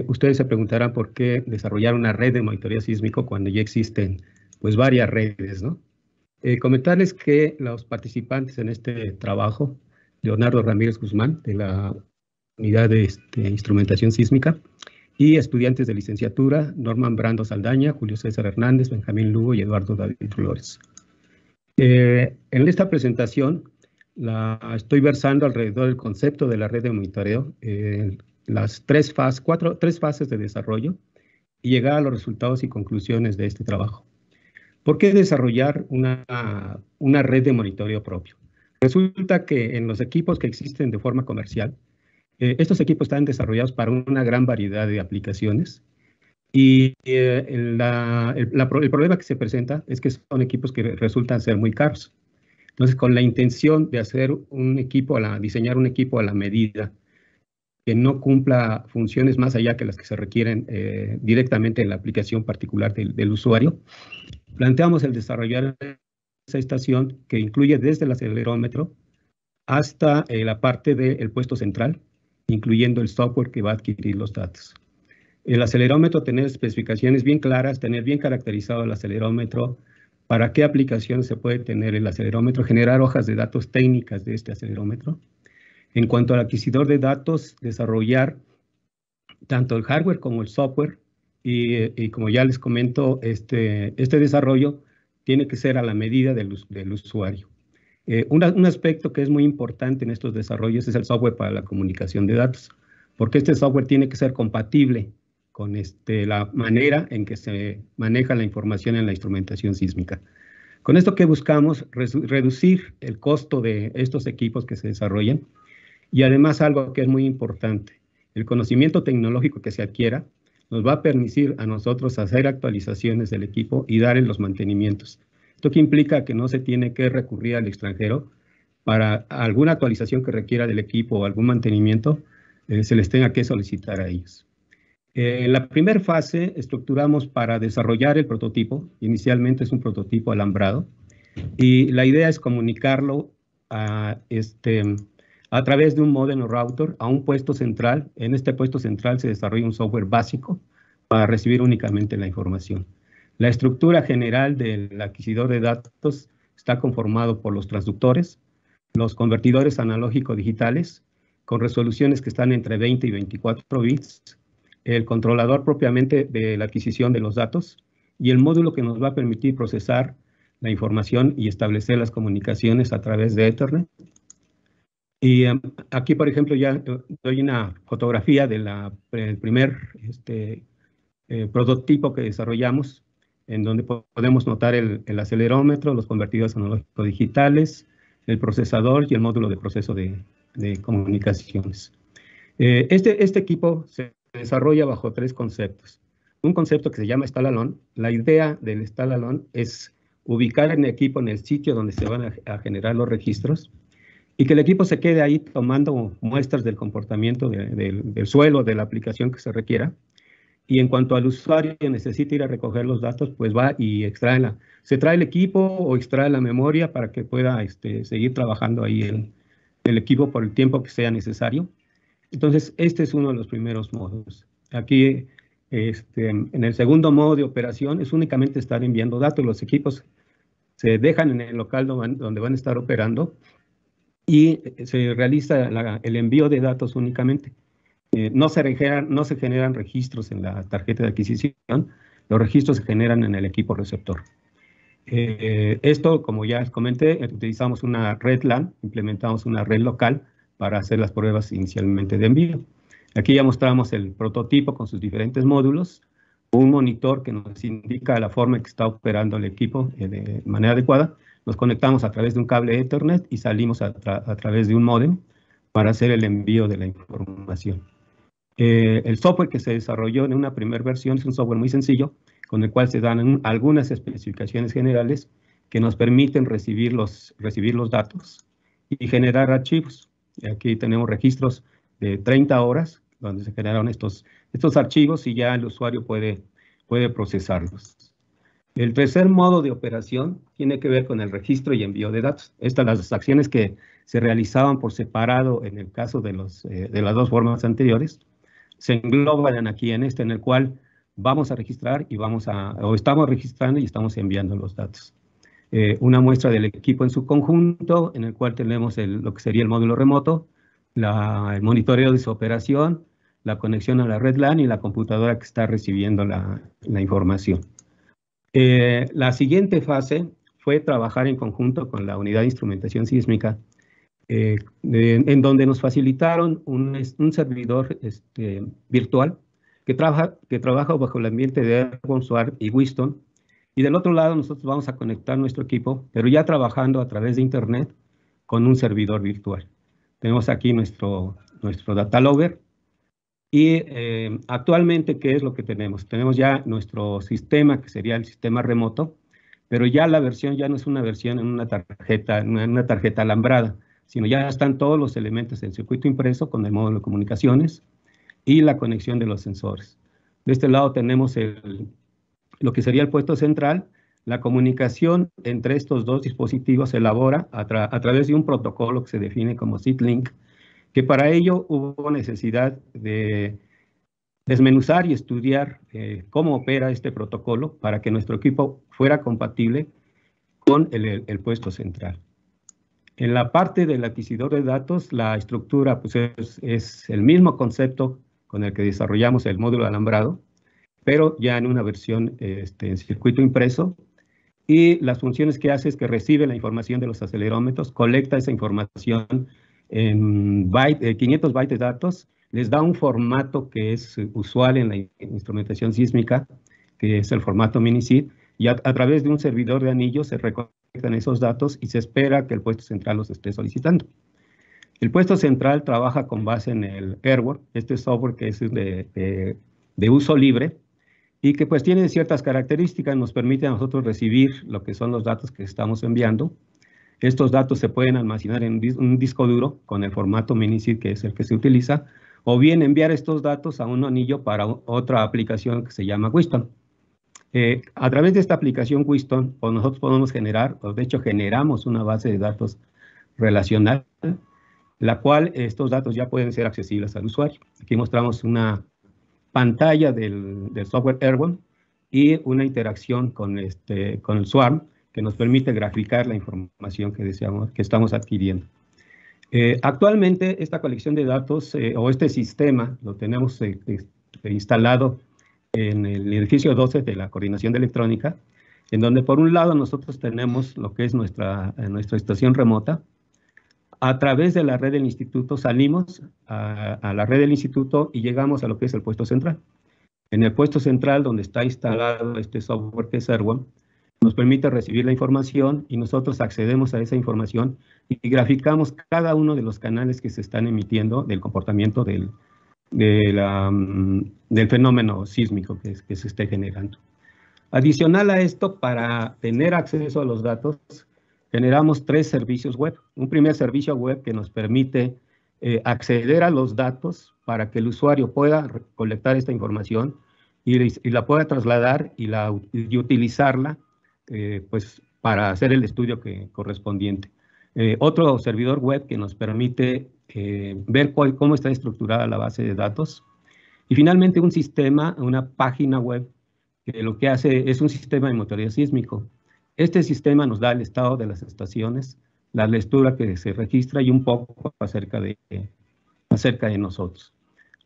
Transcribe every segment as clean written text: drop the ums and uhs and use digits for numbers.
Ustedes se preguntarán por qué desarrollar una red de monitoreo sísmico cuando ya existen pues varias redes, ¿no? Comentarles que los participantes en este trabajo, Leonardo Ramírez Guzmán, de la Unidad de Instrumentación Sísmica, y estudiantes de licenciatura, Norman Brando Saldaña, Julio César Hernández, Benjamín Lugo y Eduardo David Flores. En esta presentación la estoy versando alrededor del concepto de la red de monitoreo, las tres fases de desarrollo y llegar a los resultados y conclusiones de este trabajo. ¿Por qué desarrollar una red de monitoreo propio? Resulta que en los equipos que existen de forma comercial, estos equipos están desarrollados para una gran variedad de aplicaciones y el problema que se presenta es que son equipos que resultan ser muy caros. Entonces, con la intención de hacer diseñar un equipo a la medida, que no cumpla funciones más allá que las que se requieren directamente en la aplicación particular del usuario, planteamos el desarrollar esa estación que incluye desde el acelerómetro hasta la parte del puesto central, incluyendo el software que va a adquirir los datos. El acelerómetro, tener especificaciones bien claras, tener bien caracterizado el acelerómetro, para qué aplicaciones se puede tener el acelerómetro, generar hojas de datos técnicas de este acelerómetro. En cuanto al adquisidor de datos, desarrollar tanto el hardware como el software y como ya les comento, este desarrollo tiene que ser a la medida del usuario. Un aspecto que es muy importante en estos desarrollos es el software para la comunicación de datos, porque este software tiene que ser compatible con la manera en que se maneja la información en la instrumentación sísmica. Con esto que buscamos, reducir el costo de estos equipos que se desarrollan y además algo que es muy importante, el conocimiento tecnológico que se adquiera nos va a permitir a nosotros hacer actualizaciones del equipo y darle los mantenimientos. Esto que implica que no se tiene que recurrir al extranjero para alguna actualización que requiera del equipo o algún mantenimiento, se les tenga que solicitar a ellos. En la primera fase estructuramos para desarrollar el prototipo. Inicialmente es un prototipo alambrado y la idea es comunicarlo a través de un módem o router a un puesto central. En este puesto central se desarrolla un software básico para recibir únicamente la información. La estructura general del adquisidor de datos está conformado por los transductores, los convertidores analógico-digitales, con resoluciones que están entre 20 y 24 bits, el controlador propiamente de la adquisición de los datos y el módulo que nos va a permitir procesar la información y establecer las comunicaciones a través de Ethernet. Y aquí, por ejemplo, ya doy una fotografía del primer prototipo que desarrollamos, en donde podemos notar el acelerómetro, los convertidores analógicos digitales, el procesador y el módulo de proceso de comunicaciones. Este equipo se desarrolla bajo tres conceptos. Un concepto que se llama Stall-Alone. La idea del Stall-Alone es ubicar el equipo en el sitio donde se van a generar los registros y que el equipo se quede ahí tomando muestras del comportamiento del suelo, de la aplicación que se requiera. Y en cuanto al usuario que necesita ir a recoger los datos, pues va y se trae el equipo o extrae la memoria para que pueda seguir trabajando ahí en el equipo por el tiempo que sea necesario. Entonces, este es uno de los primeros modos. Aquí, en el segundo modo de operación, es únicamente estar enviando datos. Los equipos se dejan en el local donde van a estar operando y se realiza el envío de datos únicamente. No se generan registros en la tarjeta de adquisición, los registros se generan en el equipo receptor. Esto, como ya les comenté, utilizamos una red LAN, implementamos una red local para hacer las pruebas inicialmente de envío. Aquí ya mostramos el prototipo con sus diferentes módulos, un monitor que nos indica la forma en que está operando el equipo de manera adecuada. Nos conectamos a través de un cable Ethernet y salimos a través de un módem para hacer el envío de la información. El software que se desarrolló en una primera versión es un software muy sencillo, con el cual se dan algunas especificaciones generales que nos permiten recibir los datos y generar archivos. Aquí tenemos registros de 30 horas, donde se generaron estos archivos y ya el usuario puede procesarlos. El tercer modo de operación tiene que ver con el registro y envío de datos. Estas las acciones que se realizaban por separado en el caso de las dos formas anteriores. se engloban aquí en en el cual vamos a registrar y estamos registrando y estamos enviando los datos. Una muestra del equipo en su conjunto, en el cual tenemos lo que sería el módulo remoto, el monitoreo de su operación, la conexión a la red LAN y la computadora que está recibiendo la información. La siguiente fase fue trabajar en conjunto con la unidad de instrumentación sísmica, en donde nos facilitaron un servidor virtual que trabaja bajo el ambiente de Airborne, SWARM y Wisdom. Y del otro lado nosotros vamos a conectar nuestro equipo, pero ya trabajando a través de Internet con un servidor virtual. Tenemos aquí nuestro data logger. Y actualmente, ¿qué es lo que tenemos? Tenemos ya nuestro sistema, que sería el sistema remoto, pero ya la versión ya no es una versión en una tarjeta alambrada, sino ya están todos los elementos del circuito impreso con el módulo de comunicaciones y la conexión de los sensores. De este lado tenemos lo que sería el puesto central. La comunicación entre estos dos dispositivos se elabora a través de un protocolo que se define como SID-Link, que para ello hubo necesidad de desmenuzar y estudiar cómo opera este protocolo para que nuestro equipo fuera compatible con el puesto central. En la parte del adquisidor de datos, la estructura pues, es el mismo concepto con el que desarrollamos el módulo alambrado, pero ya en una versión en circuito impreso. Y las funciones que hace es que recibe la información de los acelerómetros, colecta esa información en 500 bytes de datos, les da un formato que es usual en la instrumentación sísmica, que es el formato mini-SID, y a través de un servidor de anillos se recolectan esos datos y se espera que el puesto central los esté solicitando. El puesto central trabaja con base en el Airborne, este software que es de uso libre, y que pues tiene ciertas características, nos permite a nosotros recibir lo que son los datos que estamos enviando. Estos datos se pueden almacenar en un disco duro con el formato mini-SID, que es el que se utiliza, o bien enviar estos datos a un anillo para otra aplicación que se llama Wisdom. A través de esta aplicación Wisdom, pues nosotros podemos generar, o de hecho generamos una base de datos relacional, la cual estos datos ya pueden ser accesibles al usuario. Aquí mostramos una pantalla del software Airborne y una interacción con el SWARM que nos permite graficar la información que estamos adquiriendo. Actualmente esta colección de datos o este sistema lo tenemos instalado en el edificio 12 de la Coordinación de Electrónica, en donde por un lado nosotros tenemos lo que es nuestra estación remota. A través de la red del instituto salimos a la red del instituto y llegamos a lo que es el puesto central. En el puesto central, donde está instalado este software que es Airborne, nos permite recibir la información y nosotros accedemos a esa información y graficamos cada uno de los canales que se están emitiendo del comportamiento del fenómeno sísmico que se esté generando. Adicional a esto, para tener acceso a los datos, generamos 3 servicios web. Un primer servicio web que nos permite acceder a los datos para que el usuario pueda colectar esta información y la pueda trasladar y utilizarla pues, para hacer el estudio correspondiente. Otro servidor web que nos permite ver cómo está estructurada la base de datos. Y finalmente un sistema, una página web, que lo que hace es un sistema de monitoreo sísmico. Este sistema nos da el estado de las estaciones, la lectura que se registra y un poco acerca de nosotros.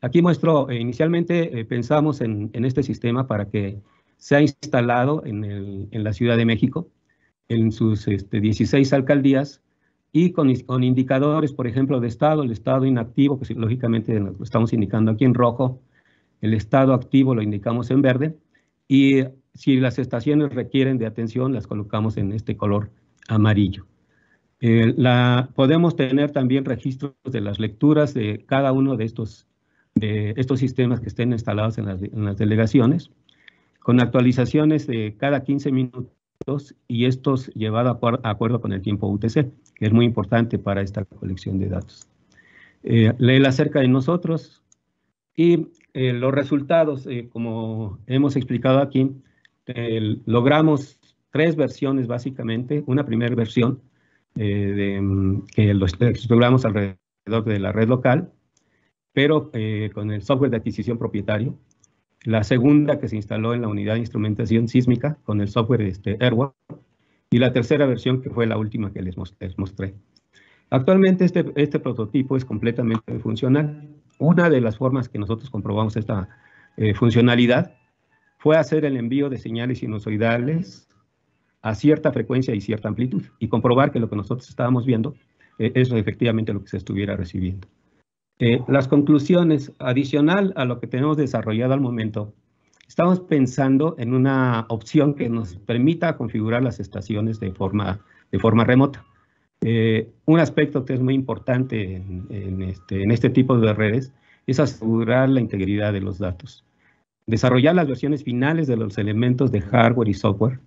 Aquí muestro, inicialmente pensamos en este sistema para que sea instalado en la Ciudad de México, en sus 16 alcaldías, y con indicadores, por ejemplo, de estado, el estado inactivo, que lógicamente lo estamos indicando aquí en rojo, el estado activo lo indicamos en verde, y si las estaciones requieren de atención, las colocamos en este color amarillo. Podemos tener también registros de las lecturas de cada uno de estos sistemas que estén instalados en las delegaciones, con actualizaciones de cada 15 minutos y estos llevados a acuerdo con el tiempo UTC, que es muy importante para esta colección de datos. Léela acerca de nosotros y los resultados, como hemos explicado aquí, logramos 3 versiones básicamente. Una primera versión que lo estructuramos alrededor de la red local. pero con el software de adquisición propietario. La segunda que se instaló en la unidad de instrumentación sísmica con el software Airwalk. Y la tercera versión que fue la última que les mostré. Actualmente este prototipo es completamente funcional. Una de las formas que nosotros comprobamos esta funcionalidad fue hacer el envío de señales sinusoidales a cierta frecuencia y cierta amplitud y comprobar que lo que nosotros estábamos viendo es efectivamente lo que se estuviera recibiendo. Las conclusiones, adicional a lo que tenemos desarrollado al momento, estamos pensando en una opción que nos permita configurar las estaciones de forma remota. Un aspecto que es muy importante en este tipo de redes es asegurar la integridad de los datos. Desarrollar las versiones finales de los elementos de hardware y software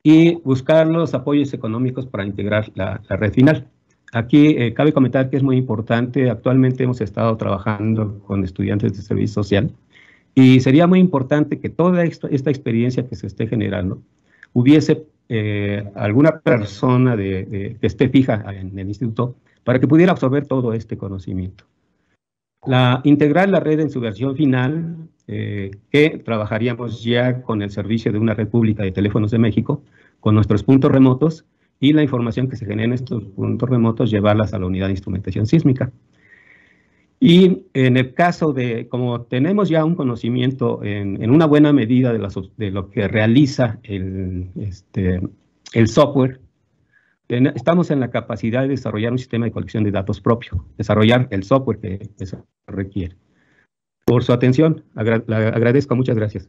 y buscar los apoyos económicos para integrar la red final. Aquí cabe comentar que es muy importante, actualmente hemos estado trabajando con estudiantes de servicio social y sería muy importante que toda esta experiencia que se esté generando hubiese alguna persona que esté fija en el instituto para que pudiera absorber todo este conocimiento. Integrar la red en su versión final, que trabajaríamos ya con el servicio de una red pública de teléfonos de México, con nuestros puntos remotos, y la información que se genera en estos puntos remotos, llevarlas a la unidad de instrumentación sísmica. Y en el caso de, como tenemos ya un conocimiento en una buena medida de lo que realiza el software, estamos en la capacidad de desarrollar un sistema de colección de datos propio, desarrollar el software que se requiere. Por su atención, agradezco, muchas gracias.